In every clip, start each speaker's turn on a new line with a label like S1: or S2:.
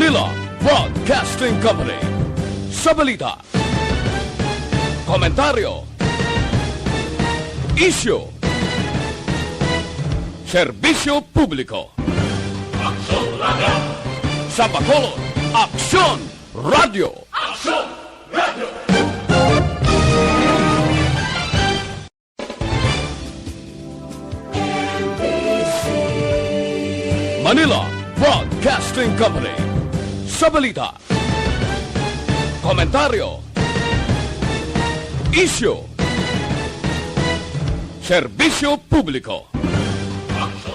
S1: Manila Broadcasting Company. Sa balita, komentaryo, isyu, serbisyo publiko. Aksyon Radio! Sa Bacolod, Aksyon Radio! Aksyon Radio! Manila Broadcasting Company. Sa balita, komentaryo, isyu, serbisyo publiko.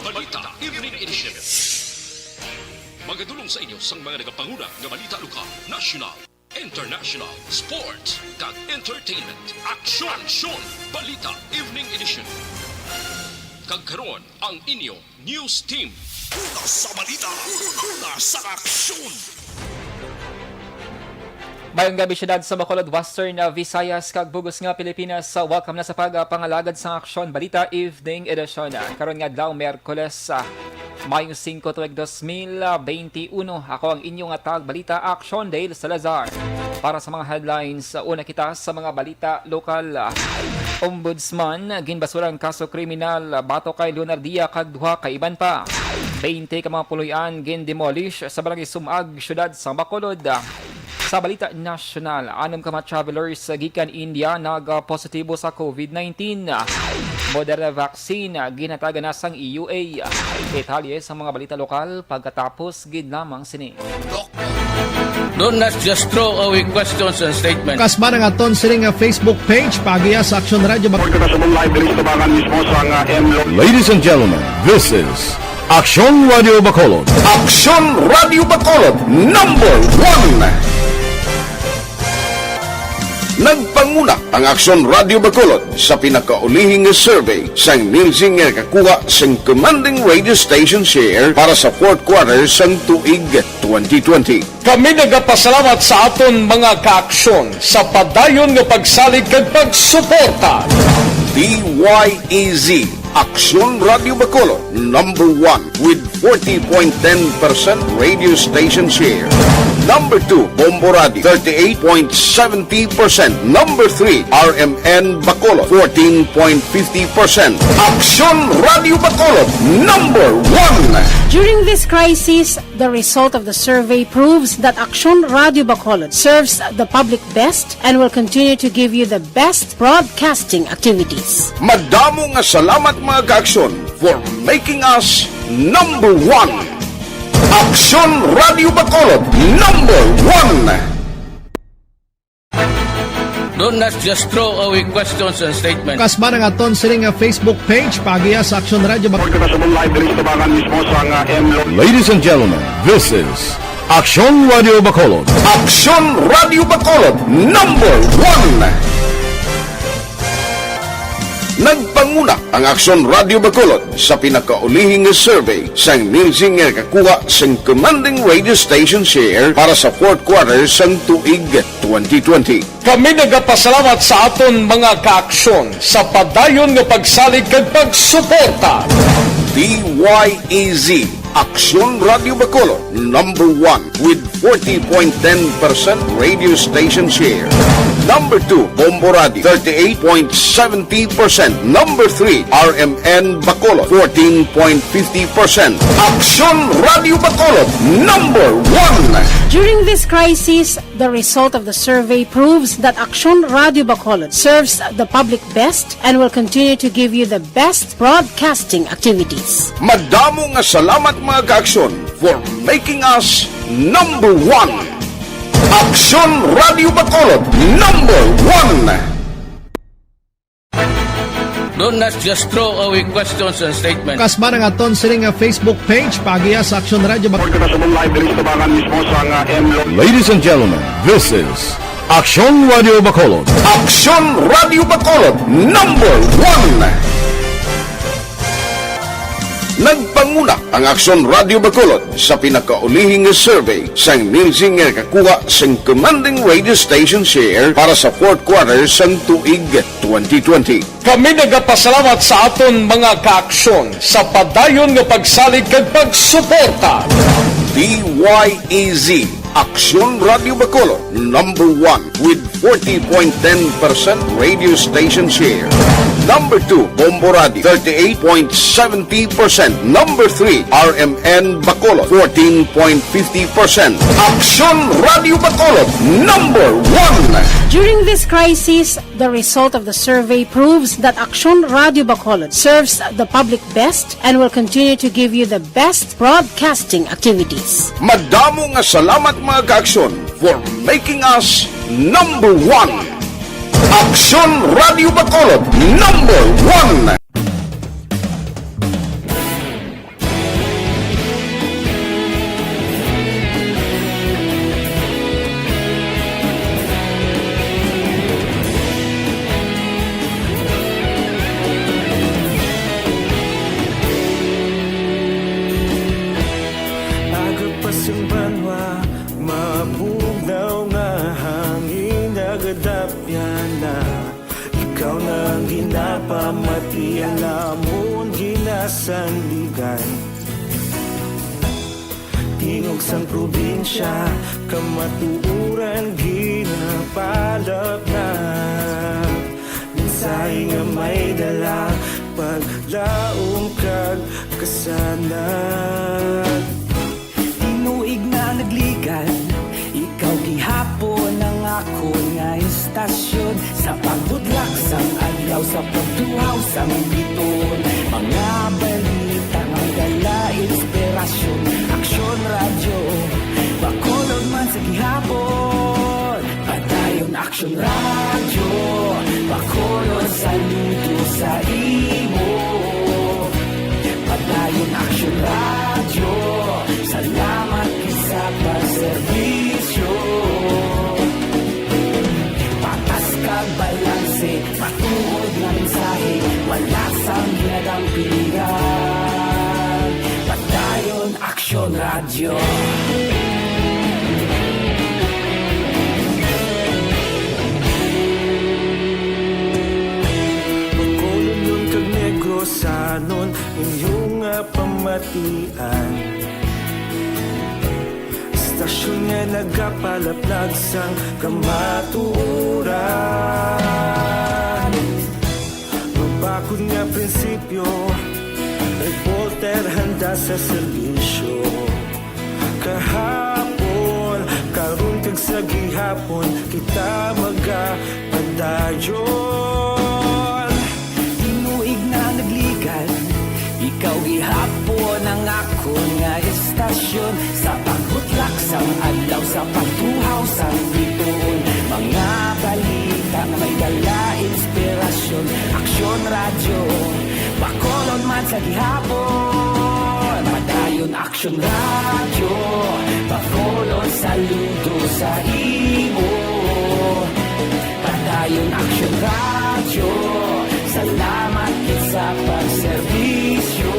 S2: Balita Evening Edition. Magadulong sa inyo sang mga nagapangunang nga balita lokal, national, international, sports, kag entertainment. Aksyon! Balita Evening Edition. Kag karon ang inyo news team. Una sa balita, una sa aksyon.
S3: Mayong gabi syudad sa Bacolod, Western Visayas, kag bugos nga Pilipinas. Welcome na sa pagpangalagad sa Aksyon Balita Evening Edition. Karon nga daw Miyerkules, Mayong 5 tuig 2021. Ako ang inyong atag balita Aksyon Dale Salazar. Para sa mga headlines, una kita sa mga balita lokal. Ombudsman ginbasurang kaso kriminal bato kay Lunardia kag duha ka iban pa. 20 ka mga puluyan gin-demolish sa barangay Sumag, syudad sa Bacolod. Sa balita national, 6 ka mga travelers gikan India nag-positibo sa COVID-19. Moderna vaccine ginatagan na sang EUA. Detalye sa mga balita lokal pagkatapos gid lamang sini.
S4: Don't not just throw away questions and statements.
S5: Kasma ng aton sining Facebook page pagiya sa Aksyon Radio.
S1: Ladies and gentlemen, this is Aksyon Radio Bacolod.
S6: Aksyon Radio Bacolod #1. Nagpanguna ang Aksyon Radio Bacolod sa pinakaulihing survey sang Nilsing nga kakuha sang commanding radio station share para sa fourth quarter sang tuig 2020.
S7: Kami nagapasalamat sa aton mga kaaksyon sa padayon nga pagsalig kag pagsuporta.
S6: DYEZ Aksyon Radio Bacolod #1 with 40.10% radio station share. Number 2, Bombo Radio, 38.70%. Number 3, RMN Bacolod, 14.50%. Aksyon Radio Bacolod #1.
S8: During this crisis, the result of the survey proves that Aksyon Radio Bacolod serves the public best and will continue to give you the best broadcasting activities.
S6: Madamo nga salamat mga kaaksyon for making us #1. Aksyon Radio Bacolod #1.
S4: Don't not just throw away questions and statements.
S5: Kasma ng aton sining Facebook page pagiya sa Aksyon Radio.
S1: Ladies and gentlemen, this is Aksyon Radio Bacolod.
S6: Aksyon Radio Bacolod #1. Nagpanguna ang Aksyon Radio Bacolod sa pinakaulihing survey sang Nilsing nga kakuha sang commanding radio station share para sa fourth quarter sang tuig 2020.
S7: Kami nagapasalamat sa aton mga kaaksyon sa padayon nga pagsalig kag pagsuporta.
S6: DYEZ Aksyon Radio Bacolod #1 with 40.10% radio station share. Number 2, Bombo Radio, 38.70%. Number 3, RMN Bacolod, 14.50%. Aksyon Radio Bacolod #1.
S8: During this crisis, the result of the survey proves that Aksyon Radio Bacolod serves the public best and will continue to give you the best broadcasting activities.
S6: Madamo nga salamat mga kaaksyon for making us #1. Aksyon Radio Bacolod #1.
S4: Don't not just throw away questions and statements.
S5: Kasma ng aton sining Facebook page pagiya sa Aksyon Radio.
S1: Ladies and gentlemen, this is Aksyon Radio Bacolod.
S6: Aksyon Radio Bacolod #1. Nagpanguna ang Aksyon Radio Bacolod sa pinakaulihing survey sang Nilsing nga kakuha sang commanding radio station share para sa fourth quarter sang tuig 2020.
S7: Kami nagapasalamat sa aton mga kaaksyon sa padayon nga pagsalig kag pagsuporta.
S6: DYEZ, Aksyon Radio Bacolod, number 1 with 40.10% radio station share. Number 2, Bombo Radio, 38.70%. Number 3, RMN Bacolod, 14.50%. Aksyon Radio Bacolod, number 1.
S8: During this crisis, the result of the survey proves that Aksyon Radio Bacolod serves the public best and will continue to give you the best broadcasting activities.
S6: Madamo nga salamat mga ka-Aksyon for making us number 1. Aksyon Radio Bacolod, number 1.
S9: Agapasumbanwa, mabugnaw nga hangin nagadapyan na. Ikaw na ang ginapamati, alamon ginasandigan. Tingog sang probinsya, kamatuuran ginapalap na. Minsay nga may dala, paglaong kag kasanan.
S10: Tinuig na nagligan, ikaw gihapon ang ako nga istasyon. Sa pagbudlak sang adlaw, sa pagtuhaw sang biton. Mga balita nga dala inspirasyon. Aksyon radyo, Bacolod man sa gihapon. Padayon Aksyon radyo, Bacolod saludo sa imo. Padayon Aksyon radyo, salamat sa pagserbisyo. Patas kag balanse, matuod na mensahe, wala sang ginadampingan. Padayon Aksyon radyo.
S9: Bacolod nun kag Negrosanon, inyong pamatian. Istasyon nga nagapalaplag sang kamaturan. Mabakod nga prinsipyo, reporter handa sa serbisyo. Kahapon, karon kag sa gihapon, kita magapadayon.
S10: Tinuig na nagligan, ikaw gihapon ang ako nga istasyon. Sa pagbutlak sang adlaw, sa pagtuhaw sang biton. Mga balita na may dala inspirasyon. Aksyon radyo, Bacolod man sa gihapon. Padayon Aksyon radyo, Bacolod saludo sa imo. Padayon Aksyon radyo, salamat sa pagserbisyo.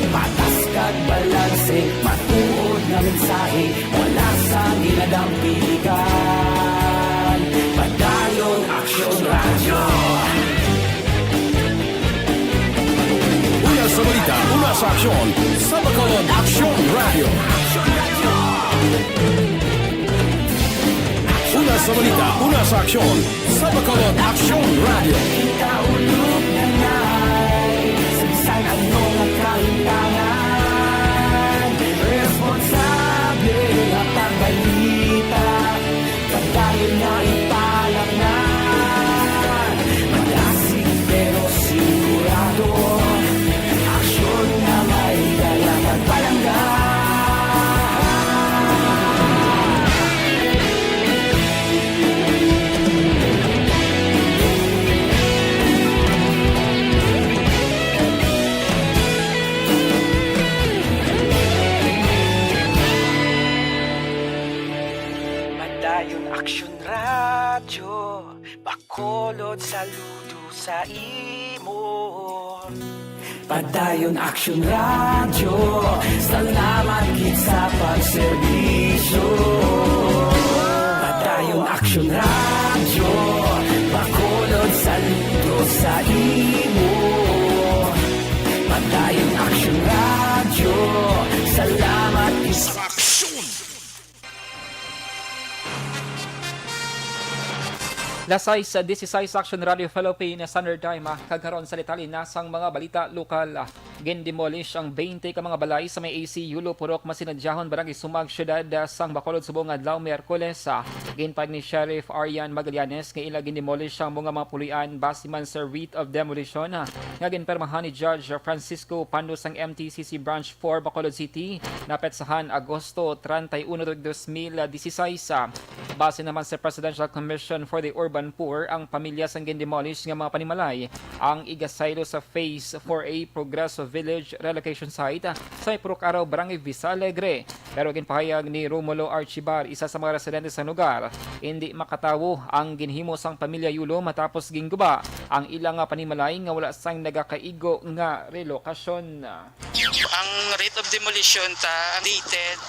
S10: Patas kag balanse, matuod na mensahe, wala sang ginadampigan. Padayon Aksyon radyo.
S1: Una sa balita, una sa aksyon, sa Bacolod Aksyon Radio. Una sa balita, una sa aksyon, sa Bacolod Aksyon Radio.
S10: Kaulog na na'y sabisan ano nga kahintangan. Responsable na pagbalita, pagdayon na ipalang na. Malasig pero sigurado, aksyon na may dalang pagpalanggan. Padayon Aksyon radyo, Bacolod saludo sa imo. Padayon Aksyon radyo, salamat gid sa pagserbisyo. Padayon Aksyon radyo, Bacolod saludo sa imo. Padayon Aksyon radyo,
S3: Lasay sa 16 Action Radio Philippines Standard Time kagkaroon sa detalye nasang mga balita lokal. Gindemolish ang 20 ka mga balay sa may AC Yulo Purok Masinadyahon Barangay Sumag Syudad sang Bacolod subong adlaw Miyerkules. Ginpag ni Sheriff Arian Magallanes nga ila gindemolish ang mga pulian base man sa writ of demolition nga ginpermahan ni Judge Francisco Pandos ang MTCC Branch 4 Bacolod City na petsahan Agosto 31, 2016. Base naman sa Presidential Commission for the Urban Poor, ang pamilya sang gindemolish nga mga panimalay ang igasaylo sa Phase 4A Progreso Village Relocation Site sa Ipurok-Araw, Barangay Vista Alegre. Pero ginpahayag ni Romulo Archibar, isa sa mga residente sa lugar, hindi makatawo ang ginhimo sang pamilya Yulo matapos ginguba ang ilang panimalay nga wala sang nagakaigo nga relokasyon.
S11: Ang rate of demolition dated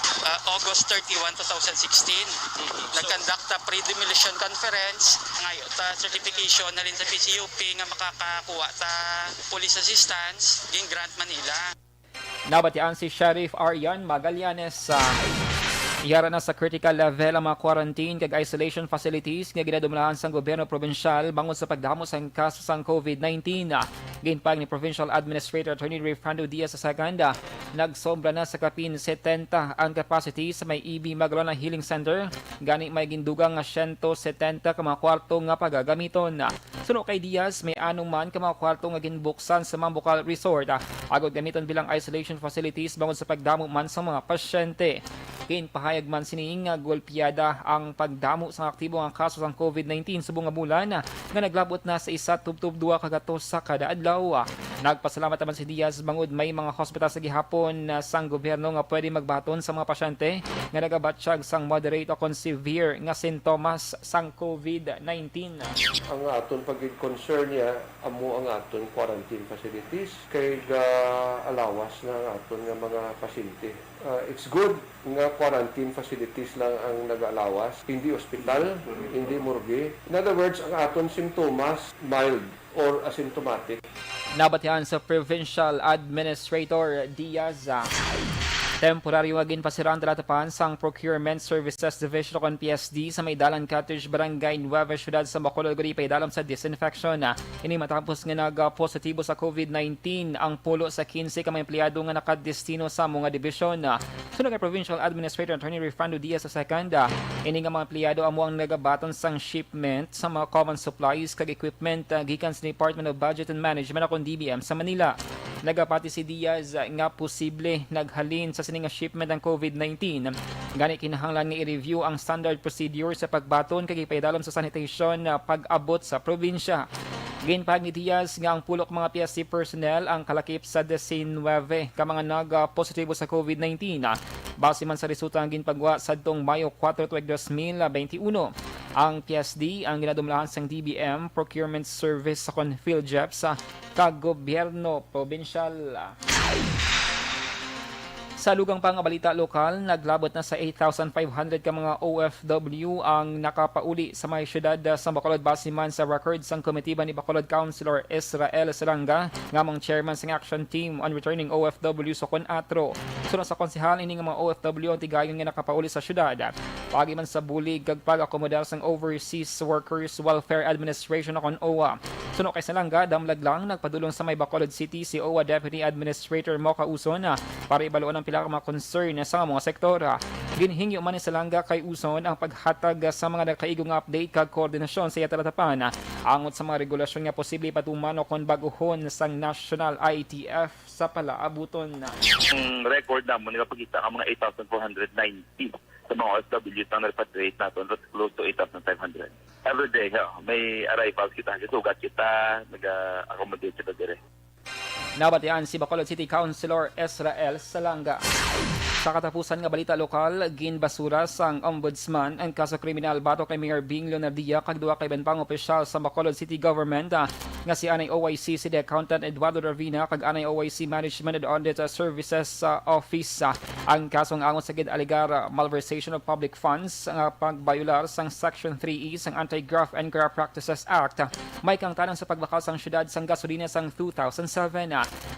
S11: August 31, 2016. Nag-conduct a pre-demolition conference ngayon certification na rin sa PCUP nga makakakuha ta police assistance ging Grant Manila.
S3: Nabatian si Sheriff Arian Magallanes iyara na sa critical level ang mga quarantine kag isolation facilities nga ginadumlahan sang gobyerno probensyal bangod sa pagdamo sang kaso sang COVID-19. Ginpag ni Provincial Administrator Attorney Refrando Diaz II, nagsobra na sa kapin 70 ang capacity sa may EB Magalona Healing Center. Gani may gindugang nga 170 ka mga kwarto nga pagagamiton. Suno kay Diaz, may anuman ka mga kwarto nga ginbuksan sa Mambucal Resort agod gamiton bilang isolation facilities bangod sa pagdamo man sa mga pasyente. Ginpahayag man siniing nga golpiyada ang pagdamo sa aktibo nga kaso ng COVID-19 subong nga bulan nga naglabot na sa 1.2 kagatos sa kada adlaw. Nagpasalamat naman si Diaz bangod may mga hospital sa gihapon sang gobyerno nga pwede magbaton sa mga pasyente nga nagabatsyag sang moderate o severe nga sintomas sang COVID-19.
S12: Ang aton pag-concern niya amo ang aton quarantine facilities kay alawas na ang aton nga mga pasyente. It's good nga quarantine facilities lang ang nag-alawas, hindi ospital, hindi morgue. In other words, ang aton simptomas mild or asymptomatic.
S3: Nabatihan sa Provincial Administrator Diaz, temporaryo agin pasirang talatapan sang Procurement Services Division o PSD sa may Dalan Cottage, Barangay Nueva Ciudad sa Bacolod, pay dalam sa disinfection. Ini matapos nga nag-positibo sa COVID-19 ang pulo sa 15 ka mga empleyado nga nakadestino sa mga dibisyon. Sunod kay Provincial Administrator Attorney Refrando Diaz II, ini nga mga empleyado amo ang nagabaton sang shipment sa mga common supplies kag equipment gikan sa Department of Budget and Management o DBM sa Manila. Nagapati si Diaz nga posible naghalin sa sining shipment ng COVID-19. Gani kinahanglan nga i-review ang standard procedure sa pagbaton kag ipaidalom sa sanitation pag-abot sa probinsya. Ginpahag ni Diaz nga ang pulok mga PSC personnel ang kalakip sa 19 ka mga nag-positibo sa COVID-19. Base man sa resulta ang ginpagwa sadtong Mayo 4, 2021. Ang PSD ang ginadumlahan sang DBM Procurement Service sa PhilJEP sa kagobyerno probensyal. Sa lugang pang balita lokal, naglabot na sa 8,500 ka mga OFW ang nakapauli sa may syudad sa Bacolod base man sa records sang komitiba ni Bacolod Councilor Israel Salanga ngamang chairman sang Action Team on Returning OFW sa Conatro. Sunod sa konsehal ini nga mga OFW ang tigayon nga nakapauli sa syudad. Pagi man sa bulig kag pag-akomodar sang Overseas Workers Welfare Administration o OWA. Sunod kay Salanga, damlag lang nagpadulong sa may Bacolod City si OWA Deputy Administrator Mocha Uson para ibaluan ang pila ka mga concern sa mga sektor. Ginhingyo man ni Salanga kay Uson ang paghatag sa mga nakaigong update kag koordinasyon sa talatapan angot sa mga regulasyon nga posible patuman o kon baguhon sang National ITF sa palaabuton.
S13: Ang record namo ni kapagita ang mga 8,490 sa mga OFW ang repatriate natin, that's close to 8,500. Every day, may arrivals kita, sugat kita, nag-accommodate sila dire.
S3: Nabatian si Bacolod City Councilor Israel Salanga. Sa katapusan nga balita lokal, ginbasura sang ombudsman ang kaso kriminal batok kay Mayor Bing Leonardia kag duwa kay benpang opisyal sa Bacolod City Government nga si anay OIC City Accountant Eduardo Ravina kag anay OIC Management and Audit Services Office. Ang kasong angon sa gid-aligar malversation of public funds nga pagbayular sang Section 3E sang Anti-Graft and Graft Practices Act. May kang tanang sa pagbakaw sang syudad sang gasolina sang 2007.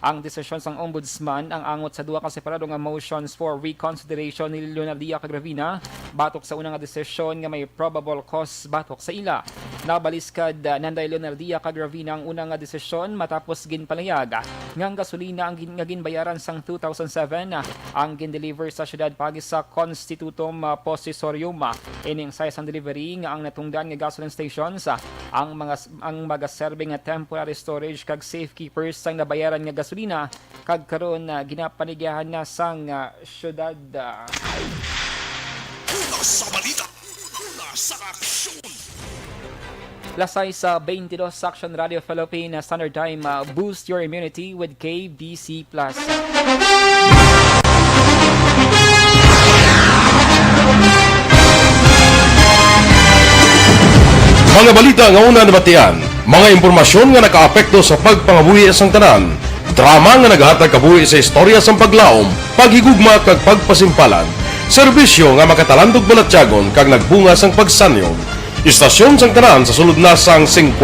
S3: Ang desisyon sang ombudsman ang angot sa duwa ka separado nga motions for reconsideration ni Leonardia kag Ravina batok sa unang desisyon nga may probable cause batok sa ila. Nabaliskad Nanday Leonardia Kagravina ang unang desisyon matapos ginpalayag ngang gasolina ang ginbayaran sang 2007 ang gindeliver sa syudad pagi sa Constitutum Possessorium. Ining size ang delivery nga ang natungdan nga gasoline stations ang magaserbing nga temporary storage kag safekeepers sang nabayaran nga gasolina kag karon ginapanigyahan na sang syudad.
S2: Sa balita, sa aksyon.
S3: Lasay sa 22 Aksyon Radio Philippine Standard Time, boost your immunity with KBC+.
S1: Mga balita nga una nabatian, mga impormasyon nga nakaapekto sa pagpangabuhi sang tanan, drama nga naghatag kabuhi sa istorya sang paglaom, paghigugma kag pagpasimpalan, serbisyo nga makatalandog balatyagon kag nagbunga sang pagsanyog. Istasyon sang tanan sa sulod na sang 51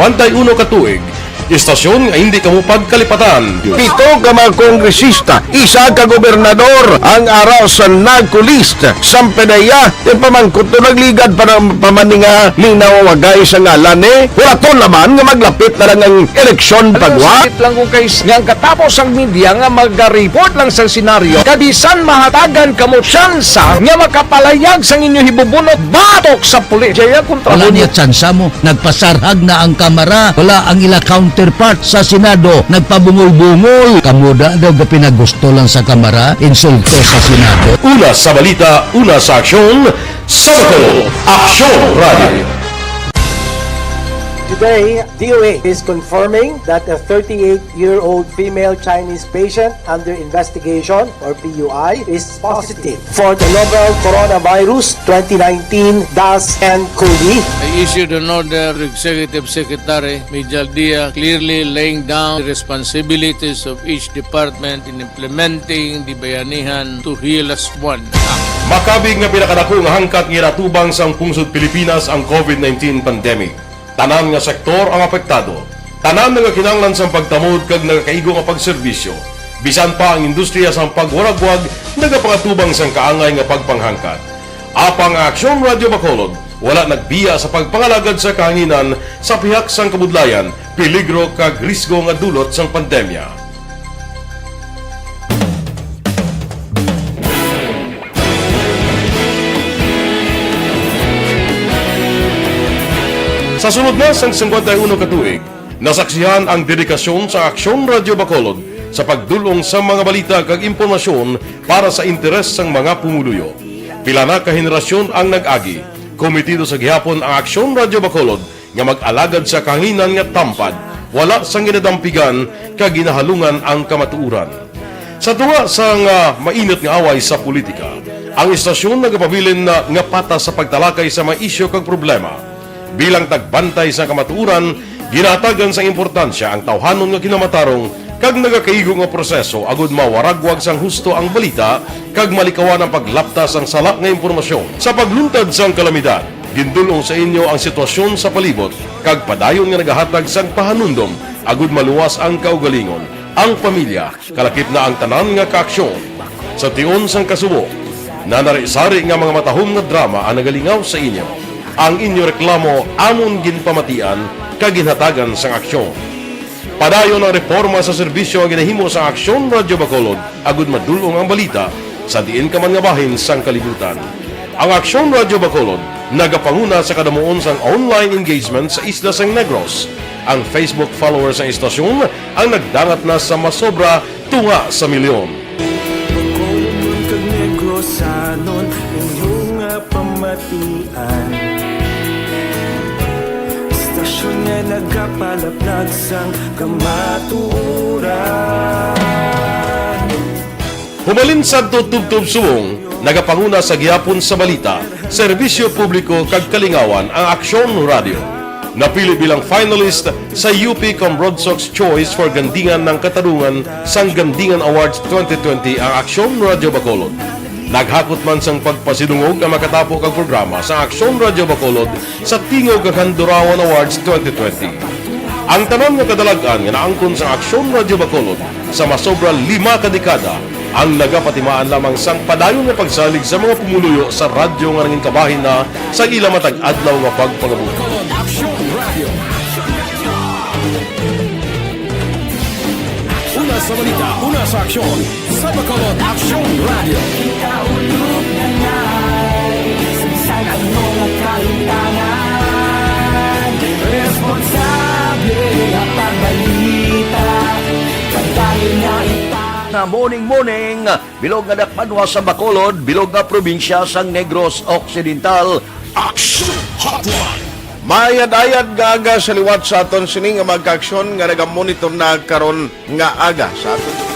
S1: ka tuig. Istasyon nga hindi kamupag kalipatan.
S6: 7 ka mga kongresista, 1 ka gobernador ang araw sa nagkulist sa pedaya yung pamangkot to nagligad para pamaninga linaw wagay sa ngalan wala to naman nga maglapit na lang ang eleksyon pagwa.
S7: Sakit lang kung kayo nga katapos ang media nga mag-report lang sa senaryo kabisan mahatagan kamo tsansa nga makapalayag sa inyo hibubunot batok sa pulis. Jaya kontra
S14: wala niya tsansa mo, nagpasarhag na ang kamera, wala ang ila counterpart sa Senado, nagpabungol-bungol. Kamuda daw ga pinagusto lang sa kamera, insulto sa Senado.
S1: Una sa balita, una sa aksyon, sa Bacolod, Aksyon Radio.
S15: Today, DOA is confirming that a 38-year-old female Chinese patient under investigation, or PUI, is positive for the novel coronavirus 2019-10-CoV.
S4: I issued an order to Executive Secretary Major Dia clearly laying down the responsibilities of each department in implementing the Bayanihan to Heal as One Act.
S1: Makabig nga pinakadako nga hangkat nga natubang sang pungsod Pilipinas ang COVID-19 pandemic. Tanan nga sektor ang apektado. Tanan nga kinahanglan sang pagtamod kag nagakaigo nga pagserbisyo. Bisan pa ang industriya sang pagwaragwag nagapangatubang sang kaangay nga pagpanghangkat. Apang Aksyon Radio Bacolod wala nagbiya sa pagpangalagad sa kahanginan sa pihak sang kabudlayan, peligro kag risgo nga dulot sang pandemya. Sa sunod na sang 51 ka tuig, nasaksihan ang dedikasyon sa Aksyon Radio Bacolod sa pagdulong sa mga balita kag impormasyon para sa interes sang mga pumuluyo. Pila na ka henerasyon ang nag-agi, komitido sa gihapon ang Aksyon Radio Bacolod nga mag-alagad sa kahanginan nga tampad, wala sang ginadampigan kag ginahalungan ang kamatuuran. Sa tunga sang mainit nga away sa politika, ang istasyon nagapabilin na nga patas sa pagtalakay sa mga isyu kag problema. Bilang tagbantay sa kamatuuran, ginatagan sa importansya ang tawhanon nga kinamatarong kag nagakaigo nga proseso agud mawaragwag sang husto ang balita kag malikawan ang paglaptas ang sala nga impormasyon. Sa pagluntad sang kalamidad, gindulong sa inyo ang sitwasyon sa palibot kag padayon nga nagahatag sang pahanundom agud maluwas ang kaugalingon, ang pamilya, kalakip na ang tanan nga kaaksyon. Sa tion sang kasubo, nanari-sari nga mga matahom nga drama ang nagalingaw sa inyo. Ang inyo reklamo amon ginpamatian kaginhatagan sang aksyon. Padayon ang reforma sa serbisyo ang ginahimo sa Aksyon Radio Bacolod agud madulong ang balita sa diin ka man nga bahin sang kalibutan. Ang Aksyon Radio Bacolod nagapanguna sa kadamuon sang online engagement sa isla sang Negros. Ang Facebook followers sa istasyon ang nagdangat na sa masobra tunga sa milyon.
S9: Bacolod kag Negros anon inyong pamatian. Istasyon nga nagapalaplag sang kamaturan.
S1: Humalin sa tutubtub suwong, nagapanguna sa gihapon sa balita, serbisyo publiko kag kalingawan ang Aksyon Radio. Napili bilang finalist sa UP Comrodsox Choice for Gandingan ng Katarungan sang Gandingan Awards 2020 ang Aksyon Radio Bacolod. Naghakot man sang pagpasidungog ang makatapo kag programa sa Aksyon Radio Bacolod sa Tingog kag Handurawan Awards 2020. Ang tanan nga kadalagan nga naangkon sa Aksyon Radio Bacolod sa masobra 5 ka dekada ang nagapatimaan lamang sang padayon nga pagsalig sa mga pumuluyo sa radyo nga nanging kabahin na sa ila matag adlaw nga pagpangabuhi.
S2: Aksyon Radio
S16: sa aksyon sa Bacolod Aksyon Radio.
S10: Ikaulog na ngay, Sabisan ang mga kaintangan, responsable ang pagbalita, Kagaya nga
S7: Na morning, bilog nga dakpanwa sa Bacolod, bilog nga probinsya sang Negros Occidental.
S16: Aksyon Hotline.
S6: Mayad-ayad nga aga sa liwat sa aton sini nga magka-aksyon nga nagamonitor na karon nga aga sa aton.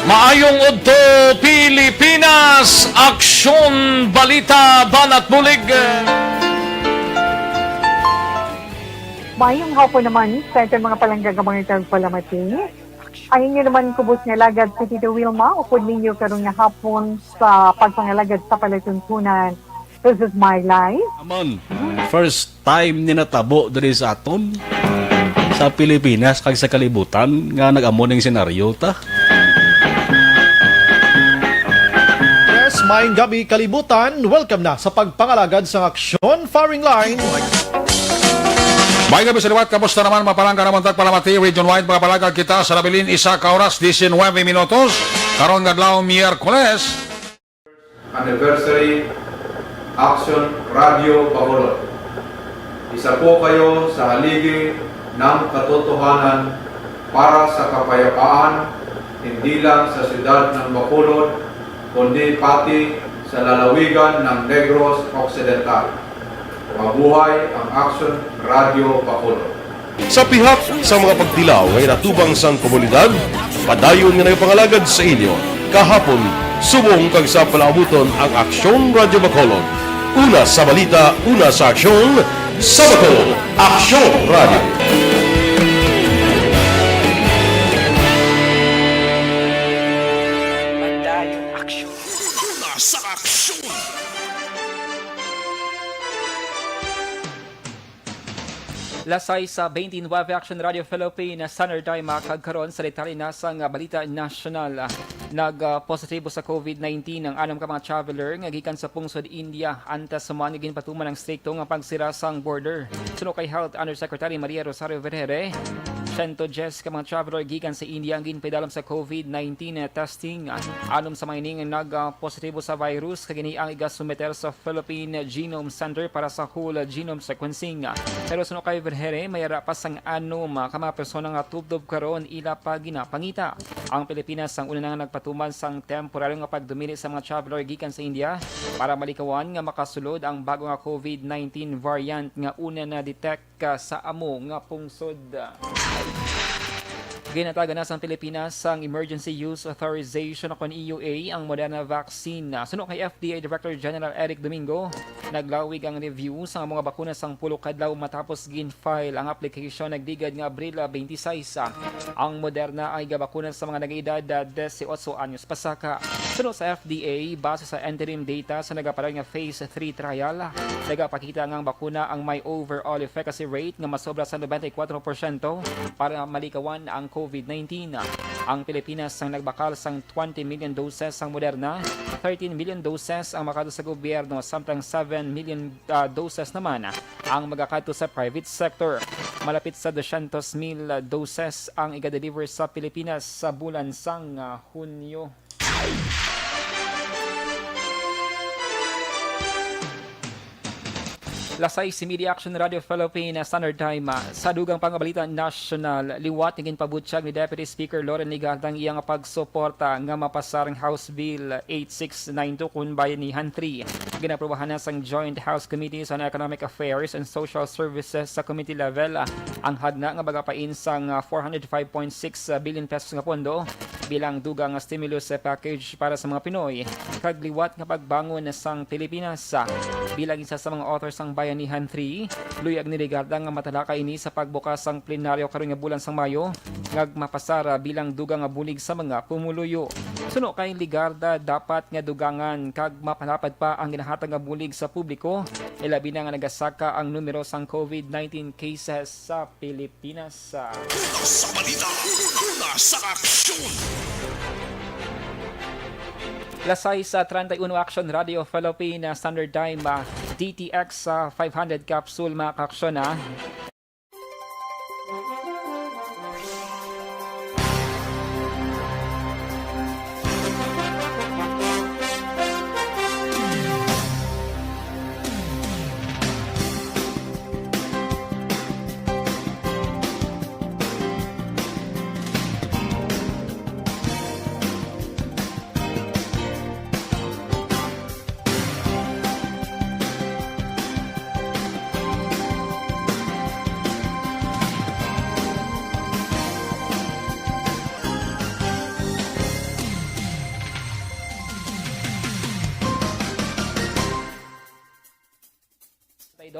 S7: Maayong udto Pilipinas, Aksyon Balita Banat Bulig.
S17: Mayong hapon naman sa ito mga palangga nga mga tagpalamati. Ang inyo naman kubos nga lagad sa Tito Wilma, upod ninyo karon nga hapon sa pagpangalagad sa palatuntunan. This is my life.
S18: Amon, first time ni natabo diri sa aton sa Pilipinas kag sa kalibutan nga nag-amo ning senaryo ta.
S5: Yes, maayong gabi kalibutan. Welcome na sa pagpangalagad sa Aksyon Firing Line.
S19: May gabi sa liwat, kamusta naman mapalangga naman tagpalamati, region-wide mga palagag kita sa Labilin, isa ka oras, 19 minutos, karon nga Miyerkules.
S20: Anniversary Aksyon Radio Bacolod. Isa po kayo sa haligi ng katotohanan para sa kapayapaan, hindi lang sa siyudad ng Bacolod, kundi pati sa lalawigan ng Negros Occidental. Mabuhay ang Aksyon Radio Bacolod.
S1: Sa pihak sa mga pagtilaw ngay natubang sang komunidad, padayon nga nagpangalagad sa inyo. Kahapon, subong kag sa palaabuton ang Aksyon Radio Bacolod. Una sa balita, una sa aksyon, sa Bacolod, Aksyon Radio.
S10: Madayong aksyon.
S16: Una sa aksyon.
S3: Lasay sa 29 Action Radio Philippines Standard Time kagkaron sa detalye na sang balita national. Nag-positibo sa COVID-19 ang 6 ka mga traveler nga gikan sa pungsod India antas sumanigin patuman ang strikto nga pagsira sang border. Suno kay Health Undersecretary Maria Rosario Vergere, 110 ka mga traveler gikan sa India ang ginpedalam sa COVID-19 testing. Anom sa mining nag-positibo sa virus kagini ang igasumeter sa Philippine Genome Center para sa whole genome sequencing. Pero suno kay Vergere, mayara pa sang anom ka mga persona nga tubdob karon ila pa ginapangita. Ang Pilipinas ang una nga nagpatuman sang temporary nga pagdumili sa mga traveler gikan sa India para malikawan nga makasulod ang bago nga COVID-19 variant nga una na detect sa amo nga pungsod. Ginatagan na sa Pilipinas ang Emergency Use Authorization kon EUA ang Moderna vaccine. Suno kay FDA Director General Eric Domingo, naglawig ang review sa mga bakuna sang pulo kadlaw matapos gin-file ang application nagdigad nga Abril 26. Ang Moderna ay gabakuna sa mga nag-edad 18 anyos pasaka. Suno sa FDA, base sa interim data sa nagaparan nga Phase 3 trial, nagapakita nga ang bakuna ang may overall efficacy rate nga masobra sa 94% para malikawan ang COVID-19. Ang Pilipinas ang nagbakal sang 20 million doses ang Moderna, 13 million doses ang makadto sa gobyerno, samtang 7 million doses naman ang magakadto sa private sector. Malapit sa 200,000 doses ang iga-deliver sa Pilipinas sa bulan sang Hunyo. Lasay si Media Action Radio Philippines Standard Time sa dugang pangabalita national. Liwat ngin pabutyag ni Deputy Speaker Loren Ligatang iyang pagsuporta nga mapasarang House Bill 8692 kun bayanihan 3. Ginaprobahan na sang Joint House Committees on Economic Affairs and Social Services sa committee level ang hagna nga bagapain sang 405.6 billion pesos nga pondo bilang dugang stimulus package para sa mga Pinoy. Kagliwat nga pagbangon sang Pilipinas bilang isa sa mga authors sang Bayanihan 3, luyag ni Ligarda nga matalaka ini sa pagbukas sang plenaryo karon nga bulan sang Mayo ngag mapasara bilang dugang nga bulig sa mga pumuluyo. Suno kay Ligarda, dapat nga dugangan kag mapalapad pa ang ginahatag nga bulig sa publiko, ilabi na nga nagasaka ang numero sang COVID-19 cases sa Pilipinas.
S16: Sa balita, sa aksyon.
S3: Lasay sa 31 Action Radio Philippines Standard Time, DTX 500 capsule mga kaaksyon na.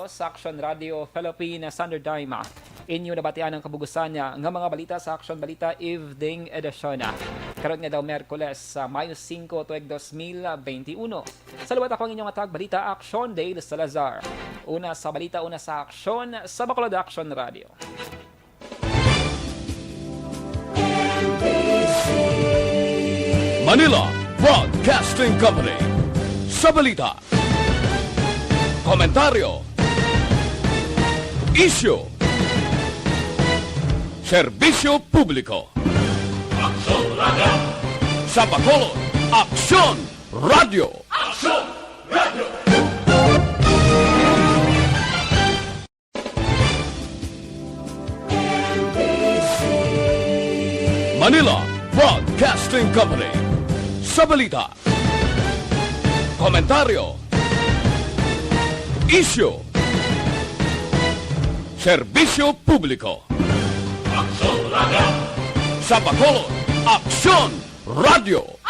S3: sa Aksyon Radio Philippines Standard Time. Inyo nabatian ang kabugusan niya nga mga balita sa Aksyon Balita Evening Edition. Karon nga daw Miyerkules sa Mayo 5 tuig 2021. Salamat ako ang inyong atag balita Aksyon Dale Salazar. Una sa balita, una sa Aksyon sa Bacolod Aksyon Radio.
S16: Manila Broadcasting Company. Sa balita, komentaryo, isyu, serbisyo publiko. Aksyon Radio. Sa Bacolod, Aksyon Radio. Aksyon Radio. Manila Broadcasting Company. Sa balita, komentaryo, isyu, serbisyo publiko. Aksyon Radio. Sa Bacolod, Aksyon Radio.